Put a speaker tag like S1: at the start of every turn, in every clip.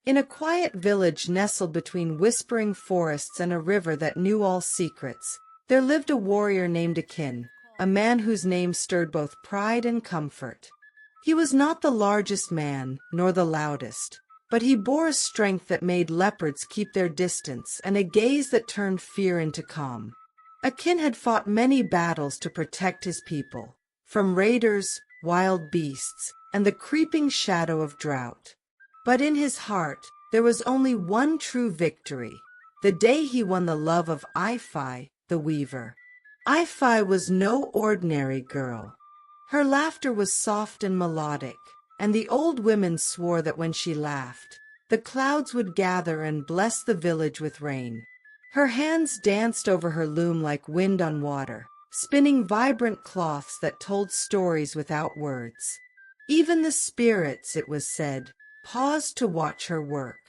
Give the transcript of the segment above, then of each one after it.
S1: In a quiet village nestled between whispering forests and a river that knew all secrets, there lived a warrior named Akin, a man whose name stirred both pride and comfort. He was not the largest man, nor the loudest, but he bore a strength that made leopards keep their distance and a gaze that turned fear into calm. Akin had fought many battles to protect his people, from raiders, wild beasts, and the creeping shadow of drought. But in his heart, there was only one true victory, the day he won the love of Ifi, the weaver. Ifi was no ordinary girl. Her laughter was soft and melodic, and the old women swore that when she laughed, the clouds would gather and bless the village with rain. Her hands danced over her loom like wind on water, spinning vibrant cloths that told stories without words. Even the spirits, it was said, paused to watch her work.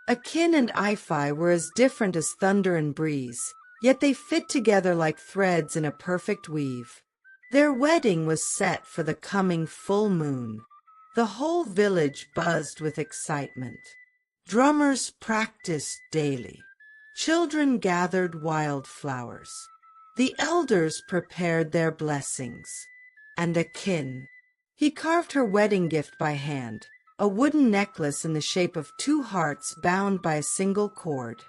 S1: Akin and Ifi were as different as thunder and breeze, yet they fit together like threads in a perfect weave. Their wedding was set for the coming full moon. The whole village buzzed with excitement. Drummers practiced daily. Children gathered wildflowers. The elders prepared their blessings. And Akin, he carved her wedding gift by hand, a wooden necklace in the shape of two hearts bound by a single cord.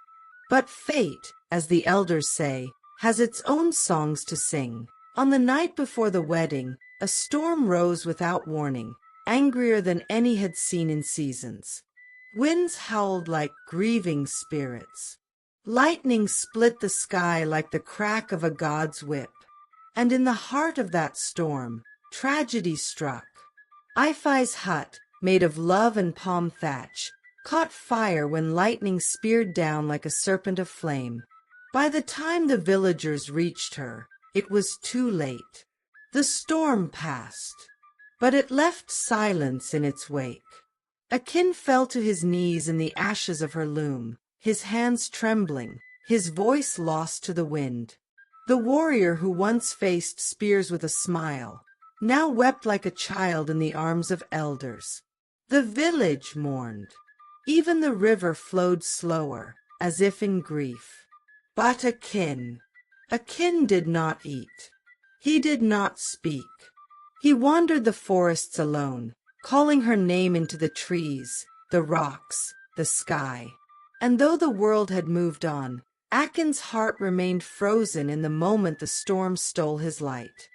S1: But fate, as the elders say, has its own songs to sing. On the night before the wedding, a storm rose without warning, angrier than any had seen in seasons. Winds howled like grieving spirits. Lightning split the sky like the crack of a god's whip. And in the heart of that storm, tragedy struck. Ifi's hut, made of love and palm thatch, caught fire when lightning speared down like a serpent of flame. By the time the villagers reached her, it was too late. The storm passed, but it left silence in its wake. Akin fell to his knees in the ashes of her loom, his hands trembling, his voice lost to the wind. The warrior who once faced spears with a smile, now wept like a child in the arms of elders. The village mourned. Even the river flowed slower, as if in grief. But Akin did not eat. He did not speak. He wandered the forests alone, calling her name into the trees, the rocks, the sky. And though the world had moved on, Akin's heart remained frozen in the moment the storm stole his light.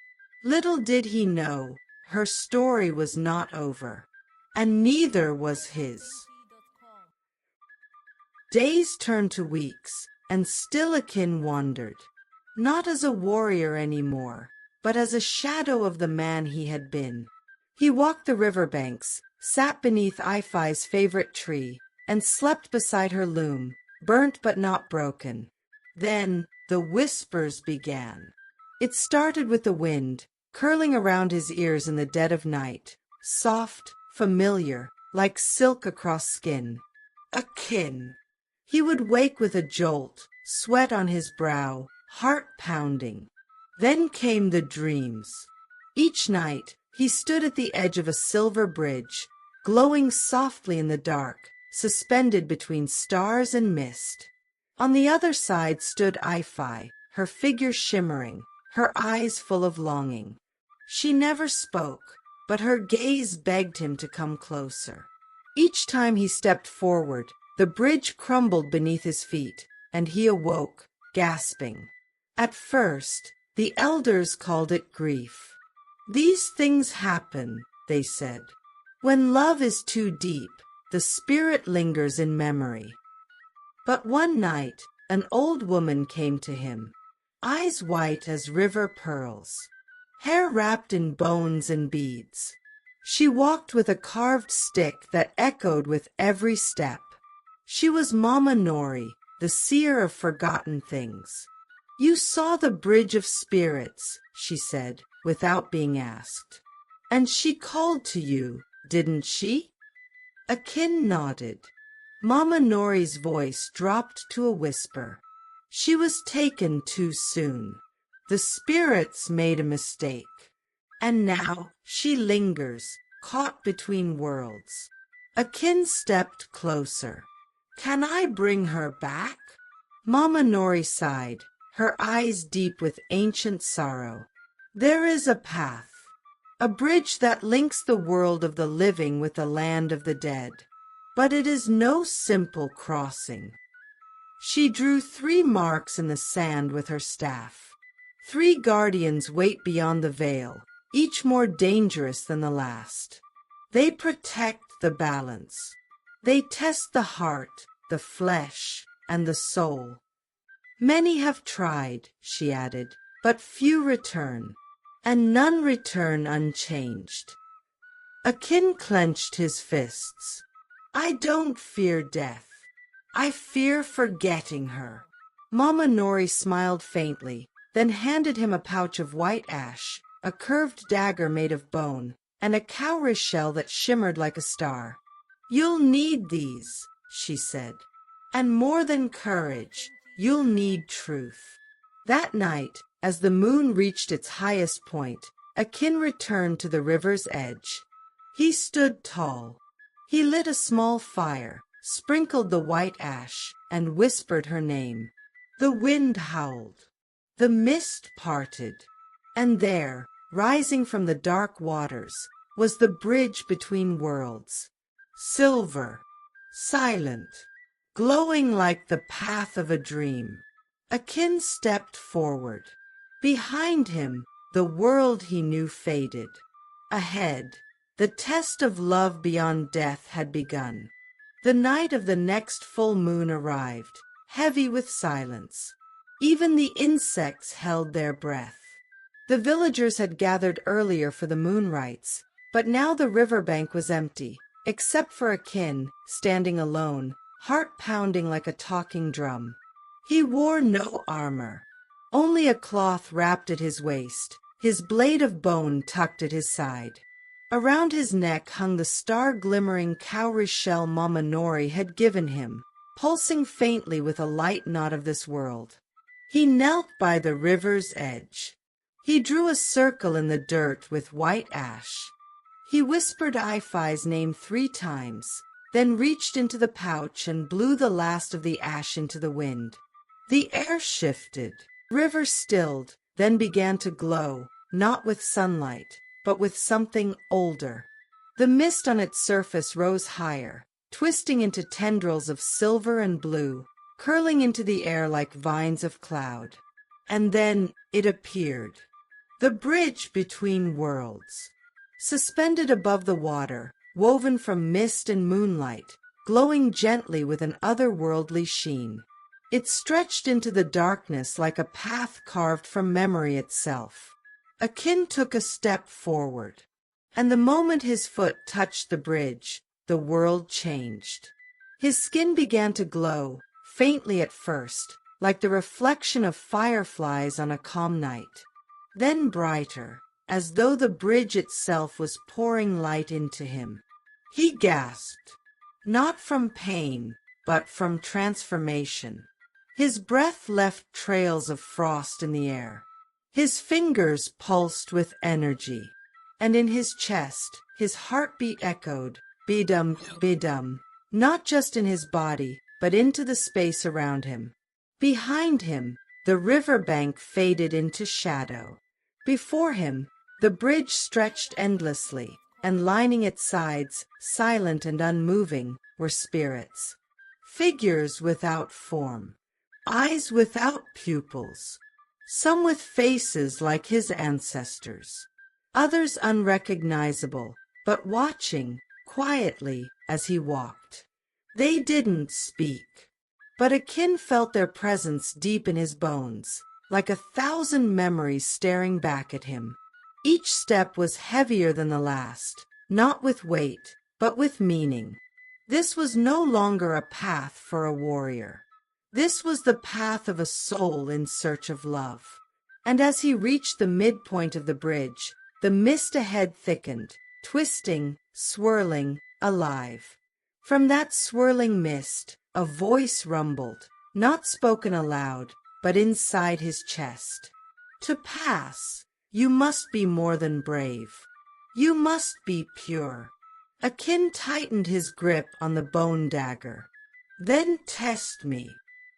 S1: Little did he know, her story was not over, and neither was his. Days turned to weeks, and still Akin wandered, not as a warrior anymore, but as a shadow of the man he had been. He walked the riverbanks, sat beneath Ifi's favorite tree, and slept beside her loom, burnt but not broken. Then the whispers began. It started with the wind, curling around his ears in the dead of night, soft, familiar, like silk across skin. Akin. He would wake with a jolt, sweat on his brow, heart pounding. Then came the dreams. Each night, he stood at the edge of a silver bridge, glowing softly in the dark, suspended between stars and mist. On the other side stood Ifi, her figure shimmering, her eyes full of longing. She never spoke, but her gaze begged him to come closer. Each time he stepped forward, the bridge crumbled beneath his feet, and he awoke, gasping. At first, the elders called it grief. These things happen, they said. When love is too deep, the spirit lingers in memory. But one night, an old woman came to him, eyes white as river pearls, hair wrapped in bones and beads. She walked with a carved stick that echoed with every step. She was Mama Nori, the seer of forgotten things. "You saw the bridge of spirits," she said, without being asked. "And she called to you, didn't she?" Akin nodded. Mama Nori's voice dropped to a whisper. She was taken too soon. The spirits made a mistake. And now she lingers, caught between worlds. Akin stepped closer. "Can I bring her back?" Mama Nori sighed, her eyes deep with ancient sorrow. "There is a path, a bridge that links the world of the living with the land of the dead. But it is no simple crossing." She drew 3 marks in the sand with her staff. 3 guardians wait beyond the veil, each more dangerous than the last. They protect the balance. They test the heart, the flesh, and the soul. "Many have tried," she added, "but few return, and none return unchanged." Akin clenched his fists. "I don't fear death. I fear forgetting her." Mama Nori smiled faintly, then handed him a pouch of white ash, a curved dagger made of bone, and a cowrie shell that shimmered like a star. "You'll need these," she said. "And more than courage, you'll need truth." That night, as the moon reached its highest point, Akin returned to the river's edge. He stood tall. He lit a small fire, sprinkled the white ash, and whispered her name. The wind howled. The mist parted. And there, rising from the dark waters, was the bridge between worlds. Silver, silent, glowing like the path of a dream. Akin stepped forward. Behind him, the world he knew faded. Ahead, the test of love beyond death had begun. The night of the next full moon arrived, heavy with silence. Even the insects held their breath. The villagers had gathered earlier for the moon rites, but now the riverbank was empty, except for Akin, standing alone, heart pounding like a talking drum. He wore no armor, only a cloth wrapped at his waist, his blade of bone tucked at his side. Around his neck hung the star-glimmering cowrie shell Mama Nori had given him, pulsing faintly with a light not of this world. He knelt by the river's edge. He drew a circle in the dirt with white ash. He whispered Ifai's name 3 times, then reached into the pouch and blew the last of the ash into the wind. The air shifted. River stilled, then began to glow, not with sunlight, but with something older. The mist on its surface rose higher, twisting into tendrils of silver and blue, curling into the air like vines of cloud. And then it appeared. The bridge between worlds. Suspended above the water, woven from mist and moonlight, glowing gently with an otherworldly sheen. It stretched into the darkness like a path carved from memory itself. Akin took a step forward, and the moment his foot touched the bridge, the world changed. His skin began to glow, faintly at first, like the reflection of fireflies on a calm night. Then brighter, as though the bridge itself was pouring light into him. He gasped, not from pain, but from transformation. His breath left trails of frost in the air. His fingers pulsed with energy, and in his chest, his heartbeat echoed, bidum, bidum, not just in his body, but into the space around him. Behind him, the riverbank faded into shadow. Before him, the bridge stretched endlessly, and lining its sides, silent and unmoving, were spirits. Figures without form, eyes without pupils. Some with faces like his ancestors, others unrecognizable, but watching, quietly, as he walked. They didn't speak, but Akin felt their presence deep in his bones, like 1,000 memories staring back at him. Each step was heavier than the last, not with weight, but with meaning. This was no longer a path for a warrior. This was the path of a soul in search of love. And as he reached the midpoint of the bridge, the mist ahead thickened, twisting, swirling, alive. From that swirling mist, a voice rumbled, not spoken aloud, but inside his chest. To pass, you must be more than brave. You must be pure. Akin tightened his grip on the bone dagger. Then test me.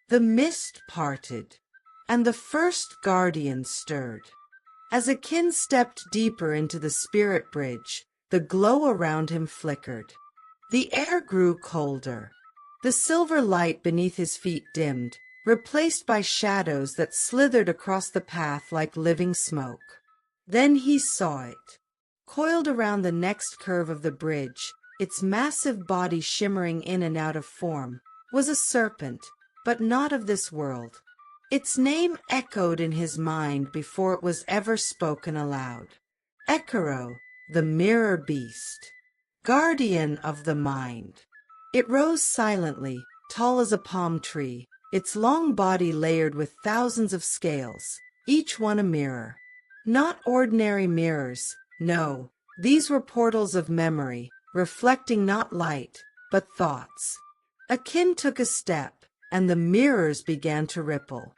S1: The mist parted, and the first guardian stirred. As Akin stepped deeper into the spirit bridge, the glow around him flickered. The air grew colder. The silver light beneath his feet dimmed, replaced by shadows that slithered across the path like living smoke. Then he saw it. Coiled around the next curve of the bridge, its massive body shimmering in and out of form, was a serpent, but not of this world. Its name echoed in his mind before it was ever spoken aloud. Ekaro, the mirror beast, guardian of the mind. It rose silently, tall as a palm tree, its long body layered with thousands of scales, each one a mirror. Not ordinary mirrors, no, these were portals of memory, reflecting not light, but thoughts. Akin took a step, and the mirrors began to ripple.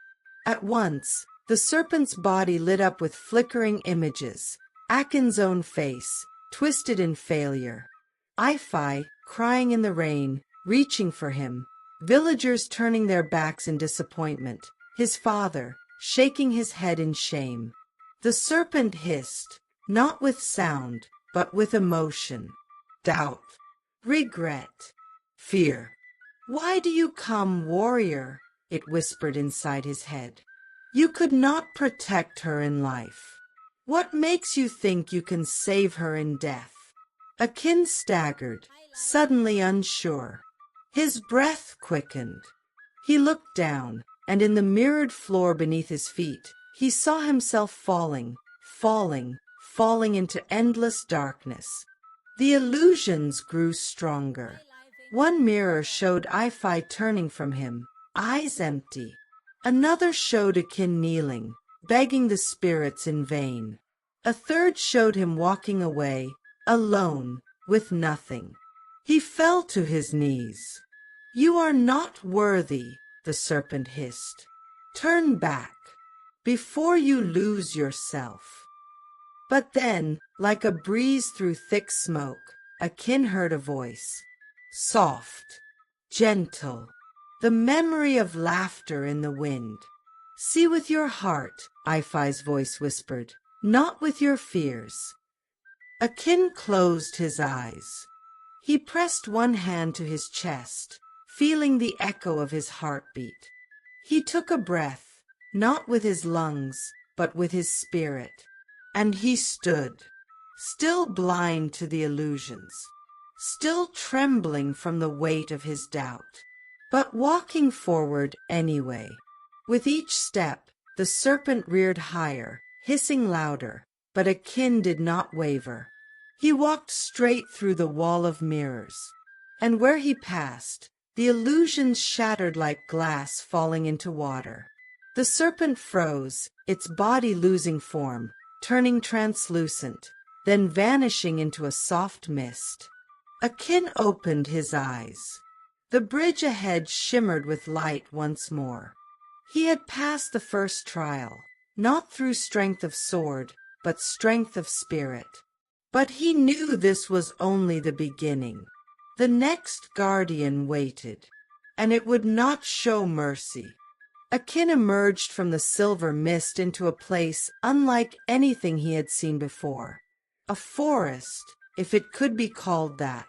S1: At once, the serpent's body lit up with flickering images. Akin's own face, twisted in failure. Ifi, crying in the rain, reaching for him. Villagers turning their backs in disappointment. His father, shaking his head in shame. The serpent hissed, not with sound, but with emotion. Doubt, regret, fear. "Why do you come, warrior?" it whispered inside his head. "You could not protect her in life. What makes you think you can save her in death?" Akin staggered, suddenly unsure. His breath quickened. He looked down, and in the mirrored floor beneath his feet, he saw himself falling into endless darkness. The illusions grew stronger. One mirror showed Ifi turning from him, eyes empty. Another showed Akin kneeling, begging the spirits in vain. A third showed him walking away, alone, with nothing. He fell to his knees. "You are not worthy," the serpent hissed. "Turn back, before you lose yourself." But then, like a breeze through thick smoke, Akin heard a voice. Soft, gentle, the memory of laughter in the wind. "See with your heart," Ifi's voice whispered, "not with your fears." Akin closed his eyes. He pressed one hand to his chest, feeling the echo of his heartbeat. He took a breath, not with his lungs, but with his spirit. And he stood, still blind to the illusions, still trembling from the weight of his doubt, but walking forward anyway. With each step, the serpent reared higher, hissing louder, but Akin did not waver. He walked straight through the wall of mirrors, and where he passed, the illusions shattered like glass falling into water. The serpent froze, its body losing form, turning translucent, then vanishing into a soft mist. Akin opened his eyes. The bridge ahead shimmered with light once more. He had passed the first trial, not through strength of sword, but strength of spirit. But he knew this was only the beginning. The next guardian waited, and it would not show mercy. Akin emerged from the silver mist into a place unlike anything he had seen before. A forest, if it could be called that.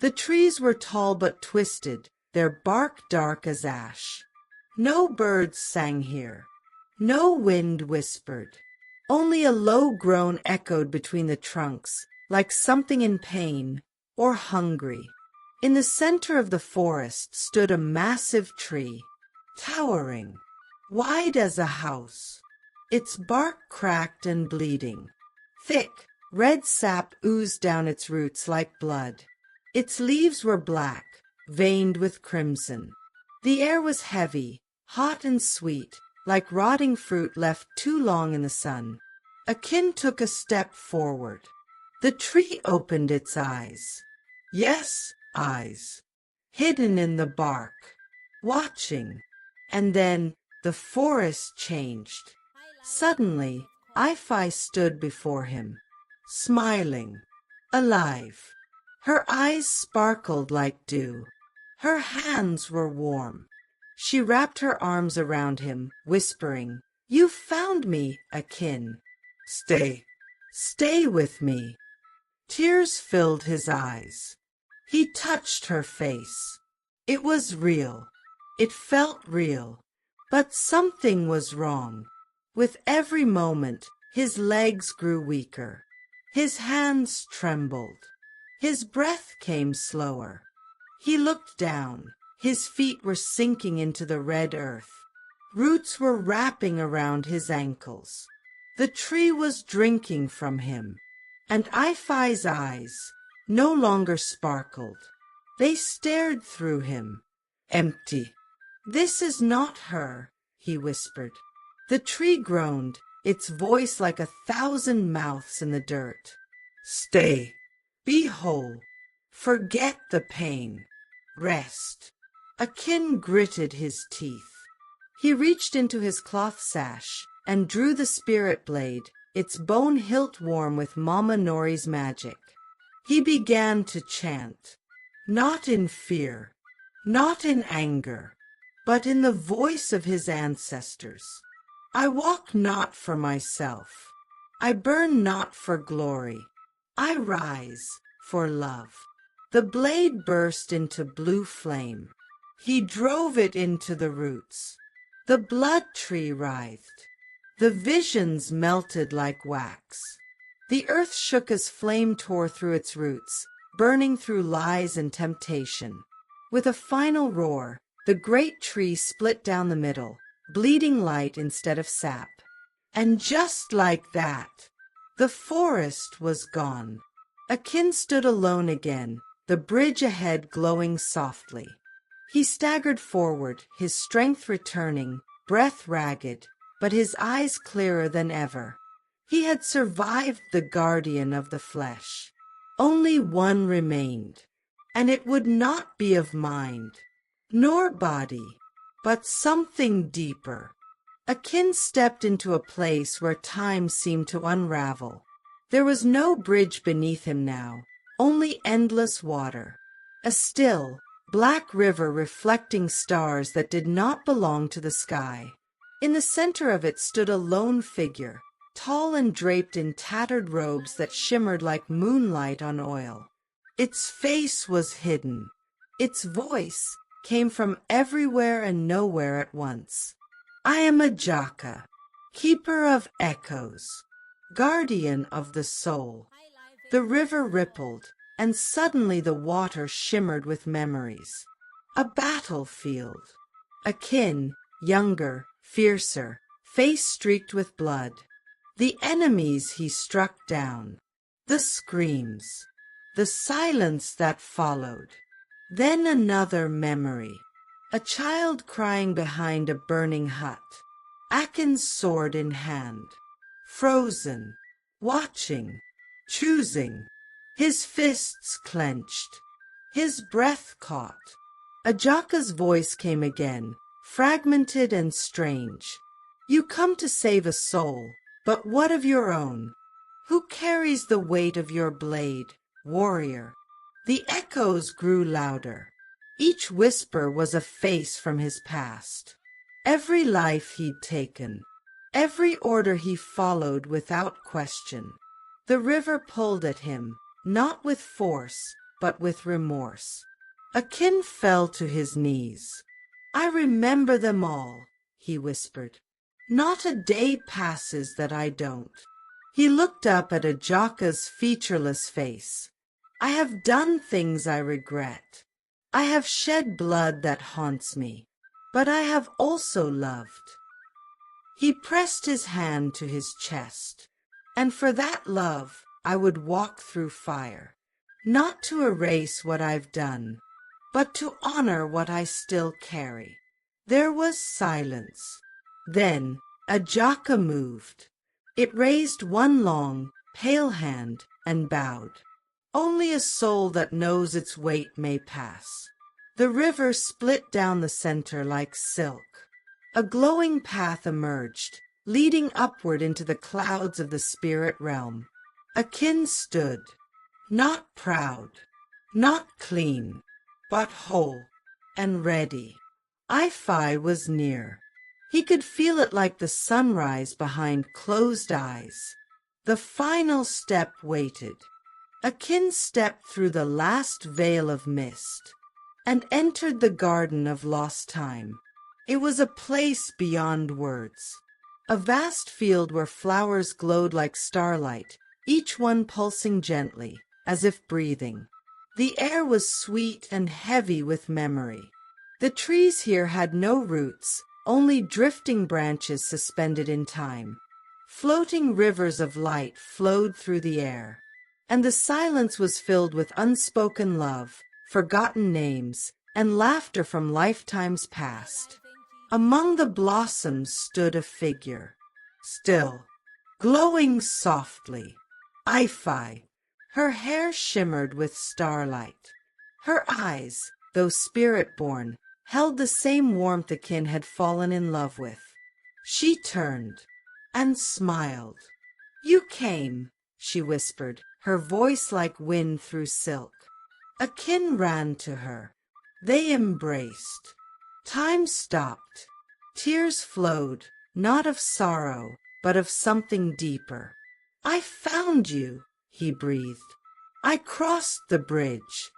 S1: The trees were tall but twisted, their bark dark as ash. No birds sang here. No wind whispered. Only a low groan echoed between the trunks, like something in pain or hungry. In the center of the forest stood a massive tree, towering, wide as a house. Its bark cracked and bleeding. Thick, red sap oozed down its roots like blood. Its leaves were black, veined with crimson. The air was heavy, hot and sweet, like rotting fruit left too long in the sun. Akin took a step forward. The tree opened its eyes. Yes, eyes, hidden in the bark, watching. And then the forest changed. Suddenly, Ifi stood before him, smiling, alive. Her eyes sparkled like dew. Her hands were warm. She wrapped her arms around him, whispering, "You found me, Akin. Stay, stay with me." Tears filled his eyes. He touched her face. It was real. It felt real. But something was wrong. With every moment, his legs grew weaker. His hands trembled. His breath came slower. He looked down. His feet were sinking into the red earth. Roots were wrapping around his ankles. The tree was drinking from him. And Ifai's eyes no longer sparkled. They stared through him. Empty. "This is not her," he whispered. The tree groaned, its voice like 1,000 mouths in the dirt. "Stay. Be whole. Forget the pain. Rest." Akin gritted his teeth. He reached into his cloth sash and drew the spirit blade, its bone hilt warm with Mama Nori's magic. He began to chant, not in fear, not in anger, but in the voice of his ancestors. "I walk not for myself. I burn not for glory. I rise for love." The blade burst into blue flame. He drove it into the roots. The blood tree writhed. The visions melted like wax. The earth shook as flame tore through its roots, burning through lies and temptation. With a final roar, the great tree split down the middle, bleeding light instead of sap. And just like that, the forest was gone. Akin stood alone again, the bridge ahead glowing softly. He staggered forward, his strength returning, breath ragged, but his eyes clearer than ever. He had survived the guardian of the flesh. Only one remained, and it would not be of mind, nor body, but something deeper. Akin stepped into a place where time seemed to unravel. There was no bridge beneath him now, only endless water. A still, black river reflecting stars that did not belong to the sky. In the center of it stood a lone figure, tall and draped in tattered robes that shimmered like moonlight on oil. Its face was hidden. Its voice came from everywhere and nowhere at once. "I am a Jaka, keeper of echoes, guardian of the soul." The river rippled, and suddenly the water shimmered with memories. A battlefield. Akin, younger, fiercer, face streaked with blood. The enemies he struck down. The screams. The silence that followed. Then another memory. A child crying behind a burning hut. Akin's sword in hand. Frozen. Watching. Choosing. His fists clenched. His breath caught. Ajaka's voice came again, fragmented and strange. "You come to save a soul, but what of your own? Who carries the weight of your blade, warrior?" The echoes grew louder. Each whisper was a face from his past. Every life he'd taken. Every order he followed without question. The river pulled at him, not with force, but with remorse. Akin fell to his knees. "I remember them all," he whispered. "Not a day passes that I don't." He looked up at Ajaka's featureless face. "I have done things I regret. I have shed blood that haunts me, but I have also loved." He pressed his hand to his chest. "And for that love, I would walk through fire, not to erase what I've done, but to honor what I still carry." There was silence. Then Ajaka moved. It raised one long, pale hand and bowed. "Only a soul that knows its weight may pass." The river split down the center like silk. A glowing path emerged, leading upward into the clouds of the spirit realm. Akin stood, not proud, Not clean, but whole and ready. Ifi was near. He could feel it like the sunrise behind closed eyes. The final step waited. Akin stepped through the last veil of mist and entered the garden of lost time. It was a place beyond words. A vast field where flowers glowed like starlight, each one pulsing gently, as if breathing. The air was sweet and heavy with memory. The trees here had no roots, only drifting branches suspended in time. Floating rivers of light flowed through the air, and the silence was filled with unspoken love, forgotten names, and laughter from lifetimes past. Among the blossoms stood a figure, still, glowing softly. Ifi. Her hair shimmered with starlight. Her eyes, though spirit-born, held the same warmth Akin had fallen in love with. She turned and smiled. "You came," she whispered, her voice like wind through silk. Akin ran to her. They embraced. Time stopped. Tears flowed, not of sorrow, but of something deeper. "I found you," he breathed. "I crossed the bridge.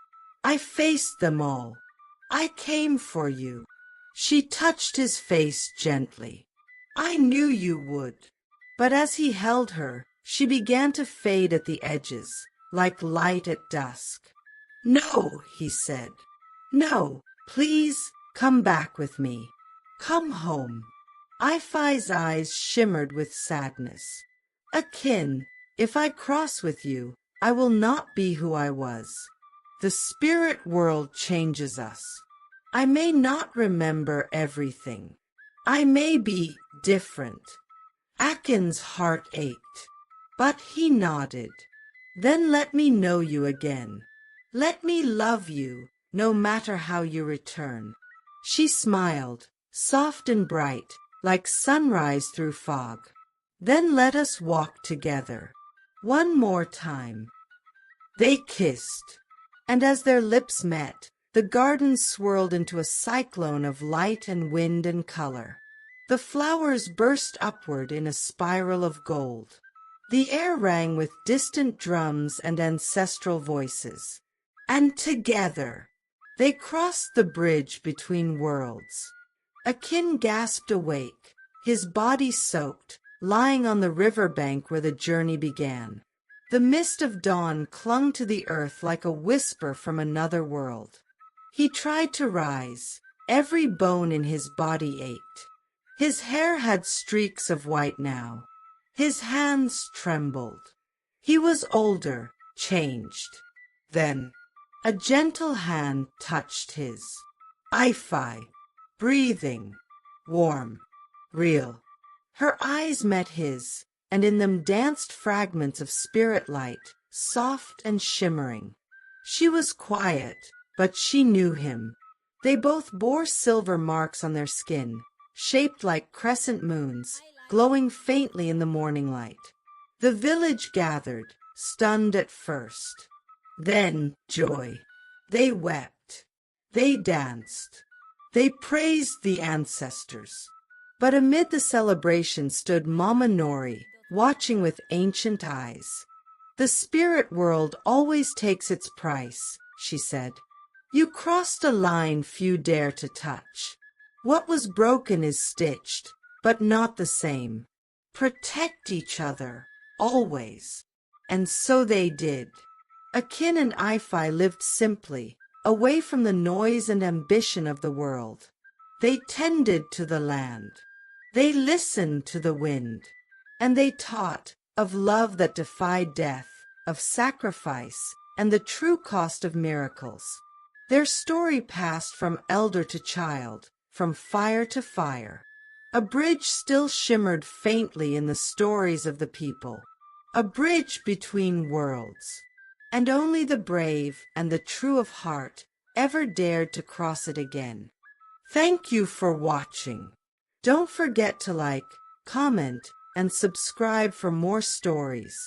S1: I faced them all. I came for you." She touched his face gently. "I knew you would." But as he held her, she began to fade at the edges, like light at dusk. "No," he said. "No, please come back with me. Come home." Ifi's eyes shimmered with sadness. "Akin, if I cross with you, I will not be who I was. The spirit world changes us. I may not remember everything. I may be different." Akin's heart ached, but he nodded. "Then let me know you again. Let me love you, no matter how you return." She smiled, soft and bright, like sunrise through fog. "Then let us walk together. One more time." They kissed, and as their lips met, the garden swirled into a cyclone of light and wind and color. The flowers burst upward in a spiral of gold. The air rang with distant drums and ancestral voices. And together, they crossed the bridge between worlds. Akin gasped awake, his body soaked, lying on the riverbank where the journey began. The mist of dawn clung to the earth like a whisper from another world. He tried to rise. Every bone in his body ached. His hair had streaks of white now. His hands trembled. He was older, changed. Then, a gentle hand touched his. Ifi, breathing, warm, real. Her eyes met his, and in them danced fragments of spirit light, soft and shimmering. She was quiet, but she knew him. They both bore silver marks on their skin, shaped like crescent moons, glowing faintly in the morning light. The village gathered, stunned at first. Then joy. They wept. They danced. They praised the ancestors. But amid the celebration stood Mama Nori, watching with ancient eyes. "The spirit world always takes its price," she said. "You crossed a line few dare to touch. What was broken is stitched, but not the same. Protect each other, always." And so they did. Akin and Ifi lived simply, away from the noise and ambition of the world. They tended to the land. They listened to the wind. And they taught of love that defied death, of sacrifice, and the true cost of miracles. Their story passed from elder to child, from fire to fire. A bridge still shimmered faintly in the stories of the people. A bridge between worlds. And only the brave and the true of heart ever dared to cross it again. Thank you for watching. Don't forget to like, comment, and subscribe for more stories.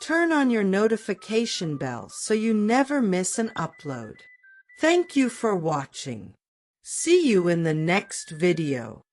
S1: Turn on your notification bell so you never miss an upload. Thank you for watching. See you in the next video.